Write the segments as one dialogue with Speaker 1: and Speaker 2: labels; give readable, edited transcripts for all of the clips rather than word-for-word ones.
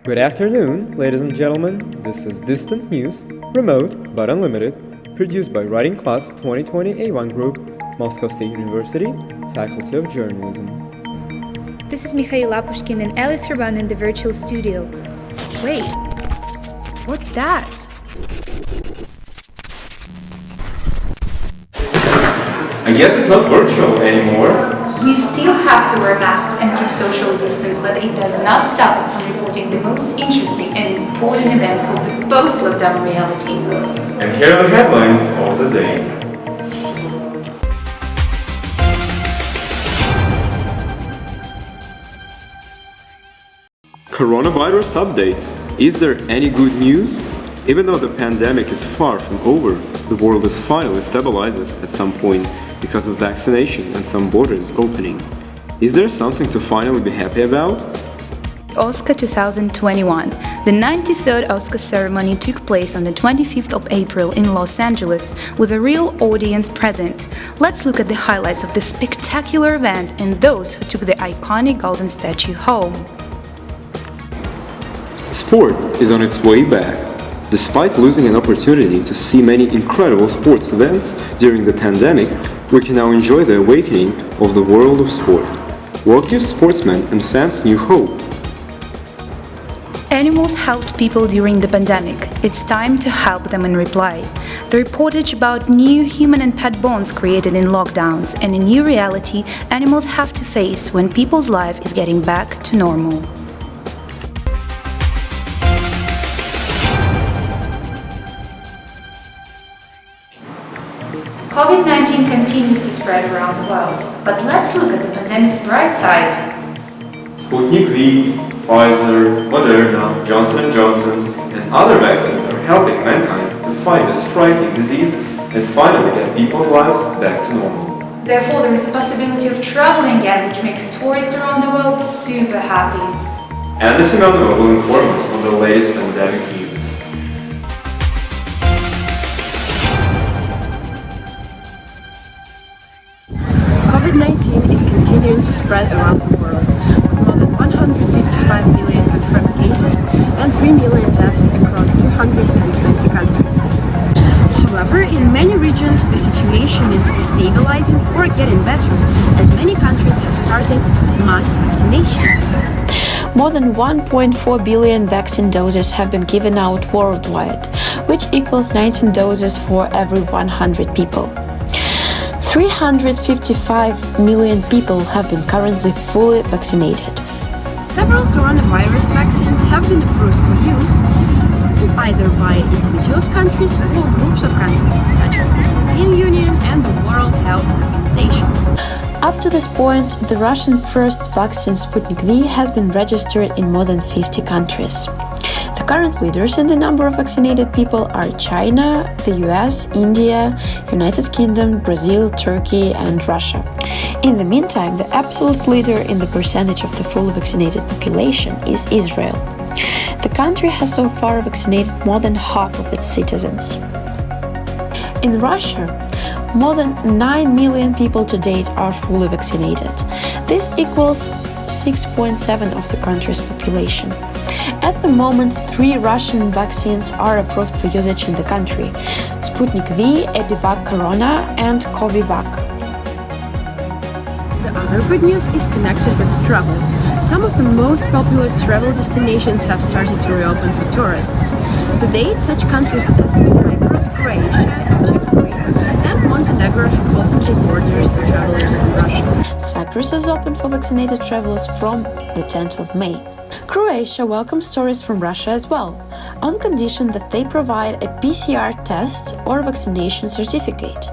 Speaker 1: Good afternoon, ladies and gentlemen. This is Distant News, remote but unlimited, produced by Writing Class 2020 A1 Group, Moscow State University, Faculty of Journalism.
Speaker 2: This is Mikhail Lapushkin and Alice Urban in the virtual studio. Wait, what's that?
Speaker 1: I guess it's not virtual anymore.
Speaker 3: We still have to wear masks and keep social distance, but it does not stop us from reporting the most interesting and important events of the post-lockdown reality.
Speaker 1: And here are the headlines of the day. Coronavirus updates. Is there any good news? Even though the pandemic is far from over, the world is finally stabilizes at some point because of vaccination and some borders opening. Is there something to finally be happy about?
Speaker 2: Oscar 2021. The 93rd Oscar ceremony took place on the 25th of April in Los Angeles with a real audience present. Let's look at the highlights of the spectacular event and those who took the iconic golden statue home.
Speaker 1: Sport is on its way back. Despite losing an opportunity to see many incredible sports events during the pandemic, we can now enjoy the awakening of the world of sport. What gives sportsmen and fans new hope?
Speaker 2: Animals helped people during the pandemic. It's time to help them in reply. The reportage about new human and pet bonds created in lockdowns and a new reality animals have to face when people's life is getting back to normal.
Speaker 3: COVID-19 continues to spread around the world, but let's look at the pandemic's bright side.
Speaker 1: Sputnik V, Pfizer, Moderna, Johnson & Johnson's, and other vaccines are helping mankind to fight this frightening disease and finally get people's lives back to normal.
Speaker 3: Therefore, there is a possibility of traveling again, which makes tourists around the world super happy.
Speaker 1: And this Emanuel will inform us on the latest pandemic news.
Speaker 4: COVID-19 is continuing to spread around the world, with more than 155 million confirmed cases and 3 million deaths across 220 countries. However, in many regions the situation is stabilizing or getting better, as many countries have started mass vaccination.
Speaker 5: More than 1.4 billion vaccine doses have been given out worldwide, which equals 19 doses for every 100 people. 355 million people have been currently fully vaccinated.
Speaker 4: Several coronavirus vaccines have been approved for use either by individual countries or groups of countries, such as the European Union and the World Health Organization.
Speaker 5: Up to this point, the Russian first vaccine Sputnik V has been registered in more than 50 countries. The current leaders in the number of vaccinated people are China, the US, India, United Kingdom, Brazil, Turkey, and Russia. In the meantime, the absolute leader in the percentage of the fully vaccinated population is Israel. The country has so far vaccinated more than half of its citizens. In Russia, more than 9 million people to date are fully vaccinated. This equals 6.7% of the country's population. At the moment, 3 Russian vaccines are approved for usage in the country: Sputnik V, Epivac Corona, and Covivac.
Speaker 4: The other good news is connected with travel. Some of the most popular travel destinations have started to reopen for tourists. To date, such countries as Cyprus, Croatia, Egypt, Greece, and Montenegro have opened their borders to travelers from Russia.
Speaker 5: Cyprus is open for vaccinated travelers from the 10th of May. Croatia welcomes tourists from Russia as well, on condition that they provide a PCR test or vaccination certificate.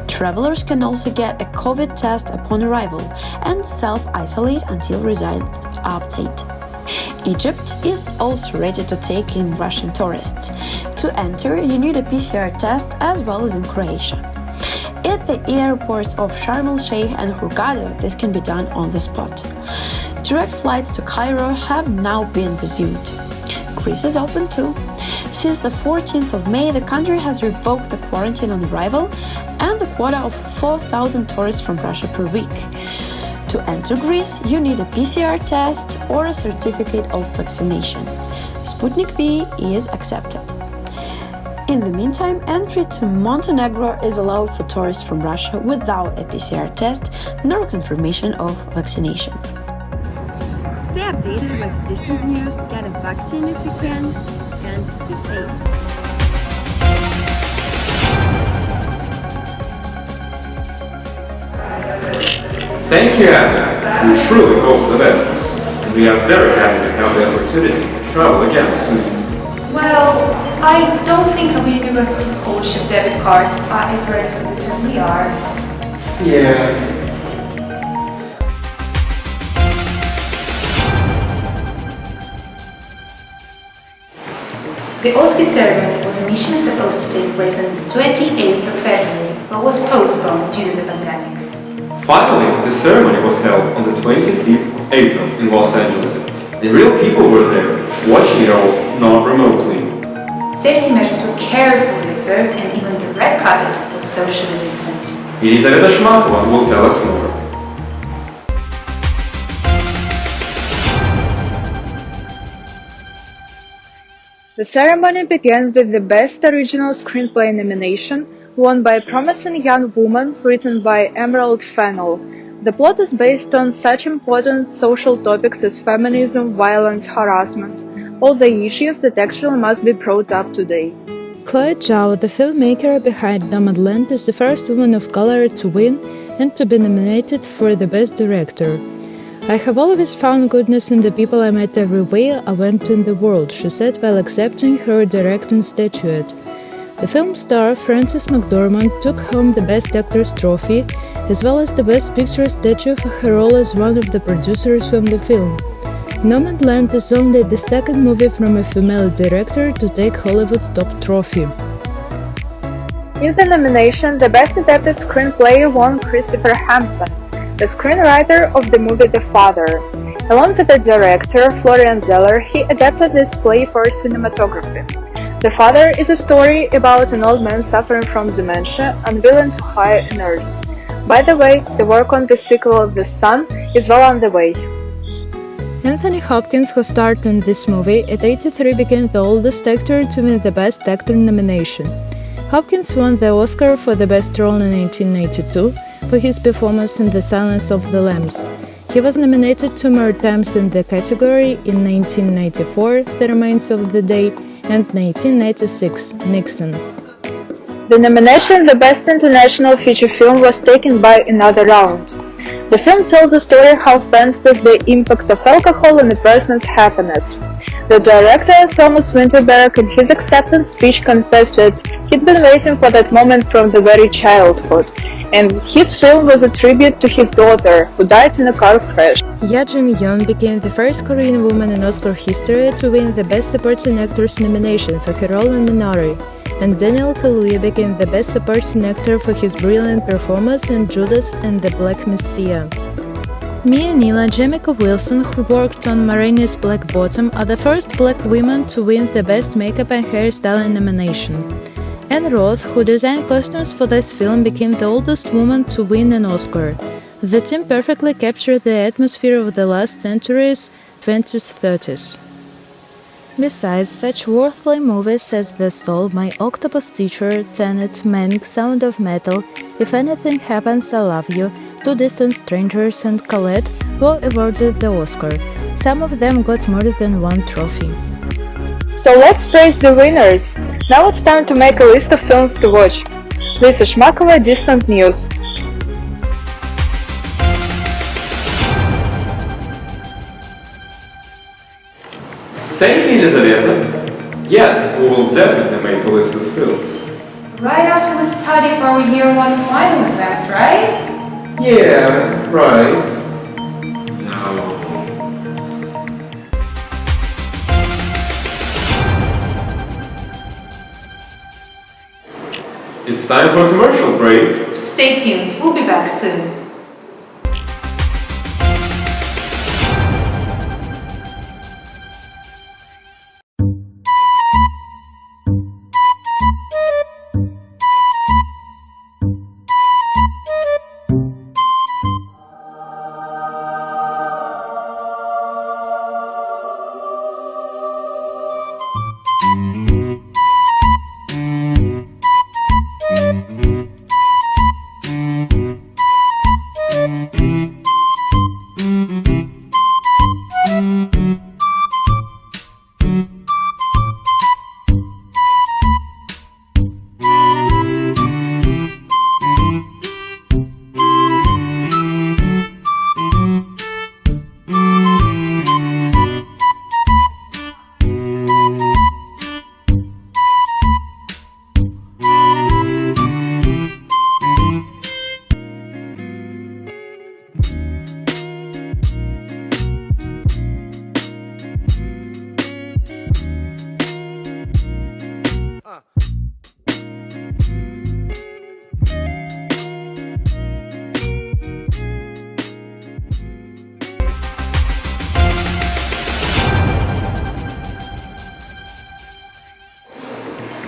Speaker 5: Travelers can also get a COVID test upon arrival and self-isolate until results update. Egypt is also ready to take in Russian tourists. To enter, you need a PCR test as well as in Croatia. At the airports of Sharm el-Sheikh and Hurghada, this can be done on the spot. Direct flights to Cairo have now been resumed. Greece is open too. Since the 14th of May, the country has revoked the quarantine on arrival and the quota of 4,000 tourists from Russia per week. To enter Greece, you need a PCR test or a certificate of vaccination. Sputnik V is accepted. In the meantime, entry to Montenegro is allowed for tourists from Russia without a PCR test nor confirmation of vaccination.
Speaker 4: Stay updated with distant news, get a vaccine if you can, and be safe.
Speaker 1: Thank you, Anna. We truly hope the best, and we are very happy to have the opportunity to travel again soon.
Speaker 3: Well, I don't think our university scholarship debit cards are as ready for this as we are.
Speaker 1: Yeah.
Speaker 3: The Oscar ceremony was initially supposed to take place on the 28th of February, but was postponed due to the pandemic.
Speaker 1: Finally, the ceremony was held on the 25th of April in Los Angeles, and real people were there, watching it all, not remotely.
Speaker 3: Safety measures were carefully observed and even the red carpet was socially distant.
Speaker 1: Елизавета Шмакова will tell us more.
Speaker 6: The ceremony began with the Best Original Screenplay nomination, won by A Promising Young Woman, written by Emerald Fennell. The plot is based on such important social topics as feminism, violence, harassment, all the issues that actually must be brought up today.
Speaker 7: Chloe Zhao, the filmmaker behind Nomadland, is the first woman of color to win and to be nominated for the Best Director. I have always found goodness in the people I met everywhere I went in the world, she said while accepting her directing statuette. The film star Frances McDormand took home the Best Actress trophy, as well as the Best Picture statue for her role as one of the producers on the film. Nomadland is only the second movie from a female director to take Hollywood's top trophy.
Speaker 6: In the nomination, the Best Adapted Screenplay won Christopher Hampton, the screenwriter of the movie The Father. Along with the director, Florian Zeller, he adapted this play for cinematography. The Father is a story about an old man suffering from dementia, unwilling to hire a nurse. By the way, the work on the sequel of The Son is well underway.
Speaker 7: Anthony Hopkins, who starred in this movie, at 83 became the oldest actor to win the Best Actor nomination. Hopkins won the Oscar for the Best Role in 1982 for his performance in The Silence of the Lambs. He was nominated 2 more times in the category, in 1994, The Remains of the Day, and 1996, Nixon.
Speaker 6: The nomination for the Best International Feature Film was taken by Another Round. The film tells the story how fans test the impact of alcohol on a person's happiness. The director, Thomas Winterberg, in his acceptance speech confessed that he'd been waiting for that moment from the very childhood, and his film was a tribute to his daughter, who died in a car crash.
Speaker 7: Ya Jin-yoon became the first Korean woman in Oscar history to win the Best Supporting Actress nomination for her role in Minari, and Daniel Kaluuya became the Best Supporting Actor for his brilliant performance in Judas and the Black Messiah. Mia Neela, Jamaica Wilson, who worked on Ma Rainey's Black Bottom, are the first black women to win the Best Makeup and Hairstyling nomination. Anne Roth, who designed costumes for this film, became the oldest woman to win an Oscar. The team perfectly captured the atmosphere of the last century's 20s, 30s. Besides such worldly movies as The Soul, My Octopus Teacher, Tenet, Mank, Sound of Metal, If Anything Happens, I Love You, Two Distant Strangers and Colette were awarded the Oscar. Some of them got more than 1 trophy.
Speaker 6: So let's praise the winners! Now it's time to make a list of films to watch. Lisa Shmakova, Distant News.
Speaker 1: Thank you, Elizaveta. Yes, we will definitely make a list of films.
Speaker 3: Right after we study for our year 1 final exams, right?
Speaker 1: Yeah, right. No. It's time for a commercial break.
Speaker 3: Stay tuned, we'll be back soon.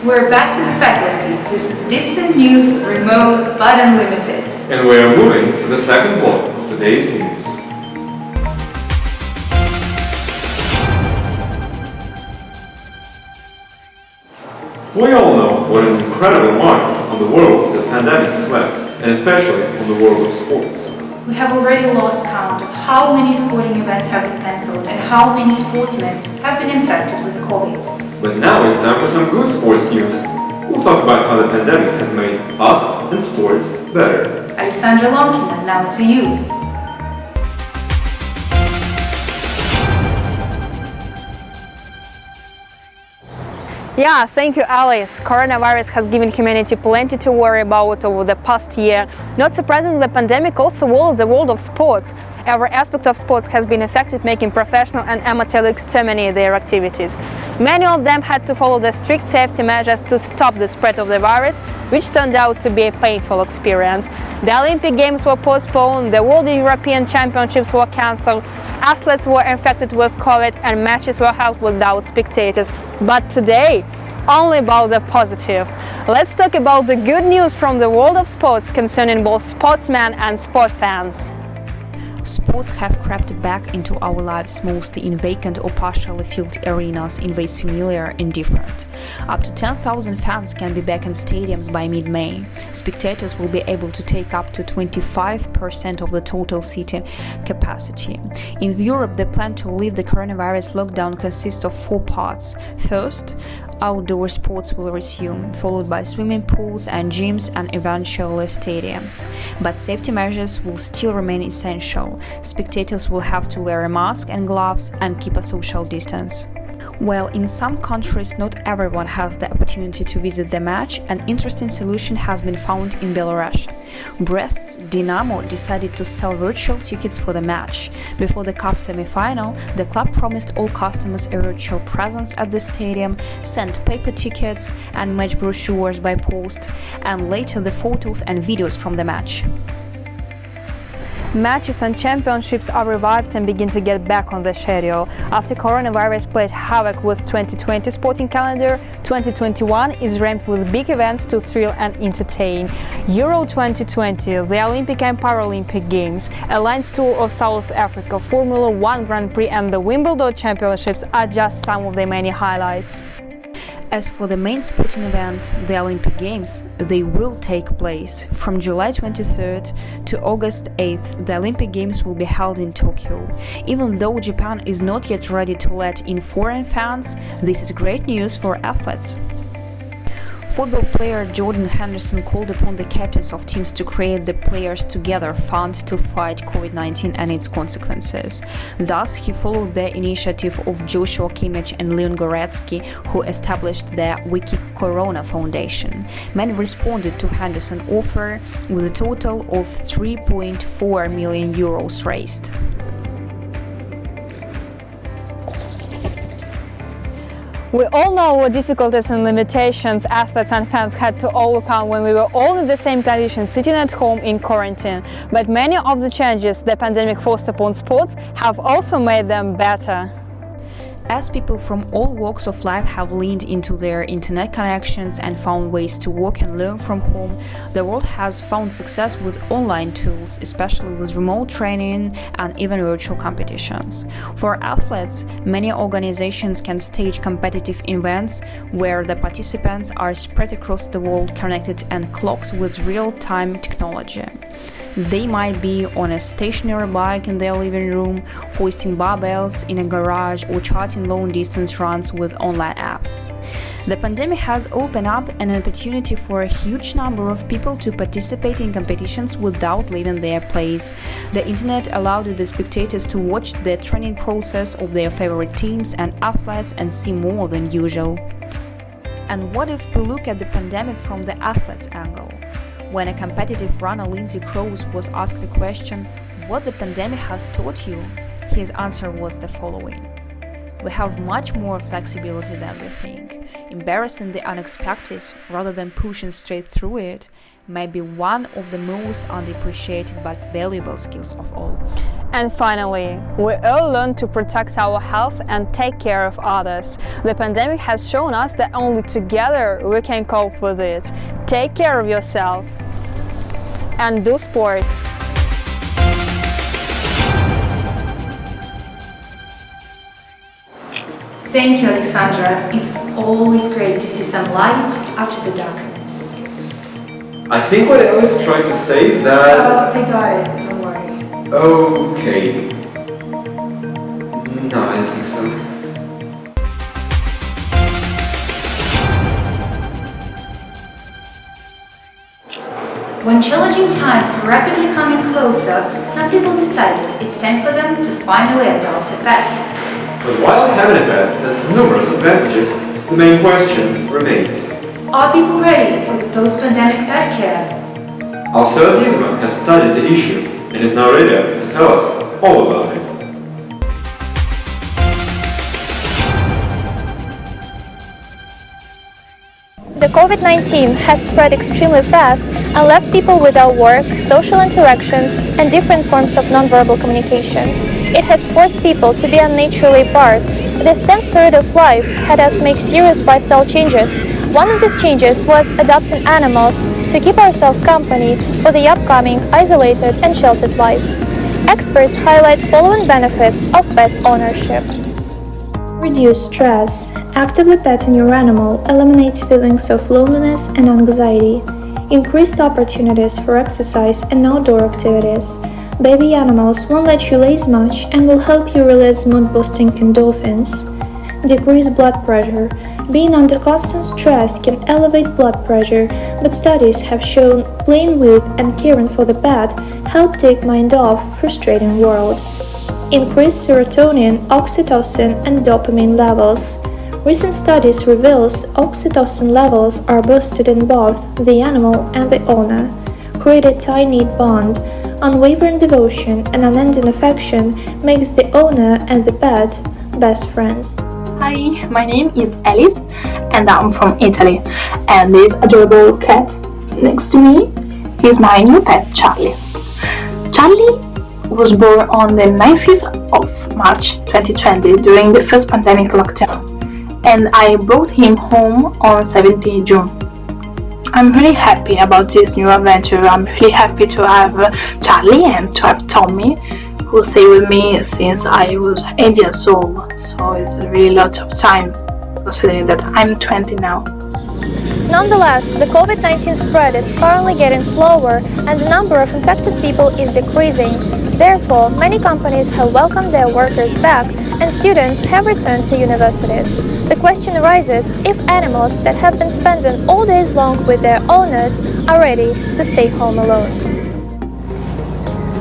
Speaker 3: We're back to the faculty. This is Distant News, remote but unlimited.
Speaker 1: And we are moving to the second block of today's news. We all know what an incredible mark on the world the pandemic has left, and especially on the world of sports.
Speaker 3: We have already lost count of how many sporting events have been cancelled and how many sportsmen have been infected with COVID.
Speaker 1: But now it's time for some good sports news. We'll talk about how the pandemic has made us and sports better.
Speaker 3: Alexandra Lomkina, now to you.
Speaker 8: Yeah, thank you, Alice. Coronavirus has given humanity plenty to worry about over the past year. Not surprisingly, the pandemic also walled the world of sports. Every aspect of sports has been affected, making professional and amateur leagues terminate their activities. Many of them had to follow the strict safety measures to stop the spread of the virus, which turned out to be a painful experience. The Olympic Games were postponed, the World and European Championships were cancelled, athletes were infected with COVID, and matches were held without spectators. But today, only about the positive. Let's talk about the good news from the world of sports concerning both sportsmen and sport fans.
Speaker 9: Sports have crept back into our lives, mostly in vacant or partially filled arenas in ways familiar and different. Up to 10,000 fans can be back in stadiums by mid-May. Spectators will be able to take up to 25% of the total seating capacity. In Europe, the plan to lift the coronavirus lockdown consists of 4 parts. First, outdoor sports will resume, followed by swimming pools and gyms and eventually stadiums. But safety measures will still remain essential. Spectators will have to wear a mask and gloves and keep a social distance. While in some countries not everyone has the opportunity to visit the match, an interesting solution has been found in Belarus. Brest's Dynamo decided to sell virtual tickets for the match. Before the cup semi-final, the club promised all customers a virtual presence at the stadium, sent paper tickets and match brochures by post, and later the photos and videos from the match.
Speaker 8: Matches and championships are revived and begin to get back on the schedule. After coronavirus played havoc with 2020 sporting calendar, 2021 is ramped with big events to thrill and entertain. Euro 2020, the Olympic and Paralympic Games, a Lions Tour of South Africa, Formula 1 Grand Prix and the Wimbledon Championships are just some of the many highlights.
Speaker 9: As for the main sporting event, the Olympic Games, they will take place. From July 23rd to August 8th, the Olympic Games will be held in Tokyo. Even though Japan is not yet ready to let in foreign fans, this is great news for athletes. Football player Jordan Henderson called upon the captains of teams to create the Players Together Fund to fight COVID-19 and its consequences. Thus, he followed the initiative of Joshua Kimmich and Leon Goretzky, who established the Wiki Corona Foundation. Many responded to Henderson's offer with a total of 3.4 million euros raised.
Speaker 8: We all know what difficulties and limitations athletes and fans had to overcome when we were all in the same conditions, sitting at home in quarantine. But many of the changes the pandemic forced upon sports have also made them better.
Speaker 9: As people from all walks of life have leaned into their internet connections and found ways to work and learn from home, the world has found success with online tools, especially with remote training and even virtual competitions. For athletes, many organizations can stage competitive events where the participants are spread across the world, connected and clocked with real-time technology. They might be on a stationary bike in their living room, hoisting barbells in a garage, or charting long-distance runs with online apps. The pandemic has opened up an opportunity for a huge number of people to participate in competitions without leaving their place. The internet allowed the spectators to watch the training process of their favorite teams and athletes and see more than usual. And what if we look at the pandemic from the athlete's angle? When a competitive runner, Lindsay Krause, was asked the question, "What the pandemic has taught you?" his answer was the following: "We have much more flexibility than we think. Embarrassing the unexpected rather than pushing straight through it, may be one of the most underappreciated but valuable skills of all.
Speaker 8: And finally, we all learn to protect our health and take care of others. The pandemic has shown us that only together we can cope with it. Take care of yourself and do sports.
Speaker 3: Thank you, Alexandra. It's always great to see some light after the darkness.
Speaker 1: I think what Alice tried to say is that...
Speaker 3: They got it, don't worry.
Speaker 1: Okay. No, I don't think so.
Speaker 3: When challenging times were rapidly coming closer, some people decided it's time for them to finally adopt a pet.
Speaker 1: But while having a pet has numerous advantages, the main question remains.
Speaker 3: Are people ready for the post-pandemic pet care?
Speaker 1: Alceu Zisman has studied the issue and is now ready to tell us all about it.
Speaker 10: The COVID-19 has spread extremely fast and left people without work, social interactions, and different forms of nonverbal communications. It has forced people to be unnaturally apart. This tense period of life had us make serious lifestyle changes. One of these changes was adopting animals to keep ourselves company for the upcoming isolated and sheltered life. Experts highlight following benefits of pet ownership.
Speaker 11: Reduce stress. Actively petting your animal eliminates feelings of loneliness and anxiety. Increased opportunities for exercise and outdoor activities. Baby animals won't let you laze much and will help you release mood-boosting endorphins. Decrease blood pressure. Being under constant stress can elevate blood pressure, but studies have shown playing with and caring for the pet help take mind off frustrating world. Increase serotonin, oxytocin, and dopamine levels. Recent studies reveals oxytocin levels are boosted in both the animal and the owner. Create a tight-knit bond. Unwavering devotion and unending affection makes the owner and the pet best friends.
Speaker 12: Hi, my name is Alice and I'm from Italy, and this adorable cat next to me is my new pet Charlie. Charlie was born on the 19th of March 2020 during the first pandemic lockdown, and I brought him home on 17th June. I'm really happy about this new adventure. I'm really happy to have Charlie and to have Tommy, who stay with me since I was 8 years old, so it's really a lot of time considering that I'm 20 now.
Speaker 10: Nonetheless, the COVID-19 spread is currently getting slower and the number of infected people is decreasing. Therefore, many companies have welcomed their workers back and students have returned to universities. The question arises if animals that have been spending all days long with their owners are ready to stay home alone.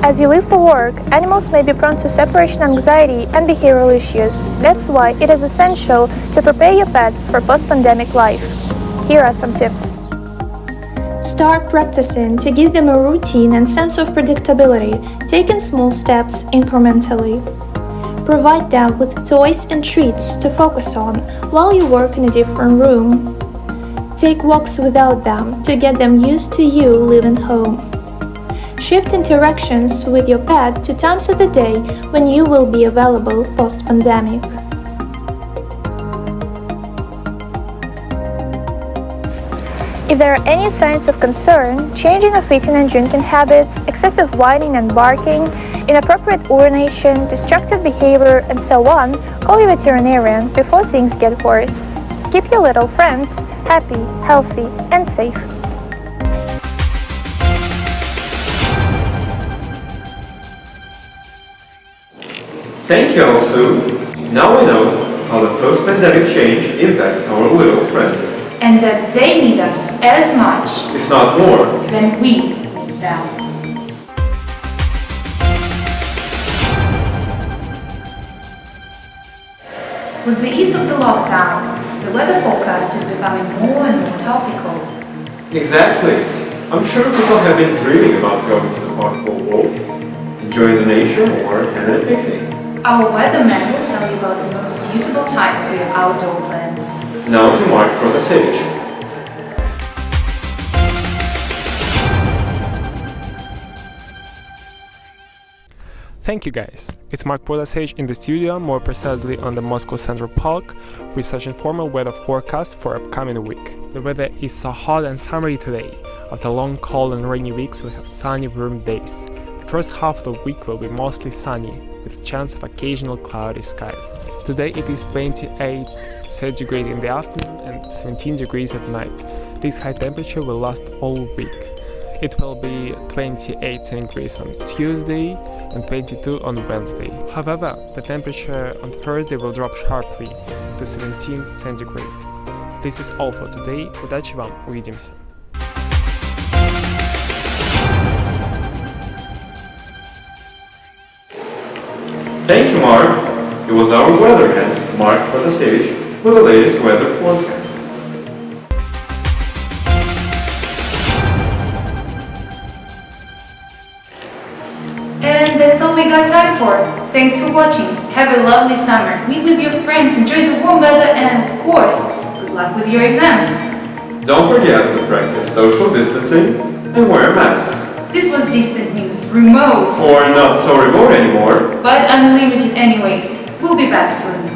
Speaker 10: As you live for work, animals may be prone to separation anxiety and behavioral issues. That's why it is essential to prepare your pet for post-pandemic life. Here are some tips.
Speaker 11: Start practicing to give them a routine and sense of predictability, taking small steps incrementally. Provide them with toys and treats to focus on while you work in a different room. Take walks without them to get them used to you leaving home. Shift interactions with your pet to times of the day when you will be available post-pandemic.
Speaker 10: If there are any signs of concern, changing of eating and drinking habits, excessive whining and barking, inappropriate urination, destructive behavior, and so on, call your veterinarian before things get worse. Keep your little friends happy, healthy, and safe.
Speaker 1: Thank you, Alceu. Now we know how the post-pandemic change impacts our little friends.
Speaker 3: And that they need us as much,
Speaker 1: if not more,
Speaker 3: than we need them. With the ease of the lockdown, the weather forecast is becoming more and more topical.
Speaker 1: Exactly. I'm sure people have been dreaming about going to the park or walk, enjoying the nature, or having a picnic.
Speaker 3: Our weatherman will tell you about the most suitable times for your outdoor plans.
Speaker 1: Now to Mark Protasevich.
Speaker 13: Thank you guys. It's Mark Protasevich in the studio, more precisely on the Moscow Central Park, with such informal weather forecast for upcoming week. The weather is so hot and summery today. After long cold and rainy weeks, we have sunny warm days. The first half of the week will be mostly sunny, with a chance of occasional cloudy skies. Today it is 28 centigrade in the afternoon and 17 degrees at night. This high temperature will last all week. It will be 28 centigrades on Tuesday and 22 on Wednesday. However, the temperature on Thursday will drop sharply to 17 centigrade. This is all for today. Удачи вам, увидимся!
Speaker 1: Thank you, Mark. It was our weatherman, Mark Protasevich, with the latest weather forecast.
Speaker 3: And that's all we got time for. Thanks for watching. Have a lovely summer. Meet with your friends, enjoy the warm weather, and of course, good luck with your exams.
Speaker 1: Don't forget to practice social distancing and wear masks.
Speaker 3: This was Distant News, remote.
Speaker 1: Or not so remote anymore.
Speaker 3: But unlimited anyways. We'll be back soon.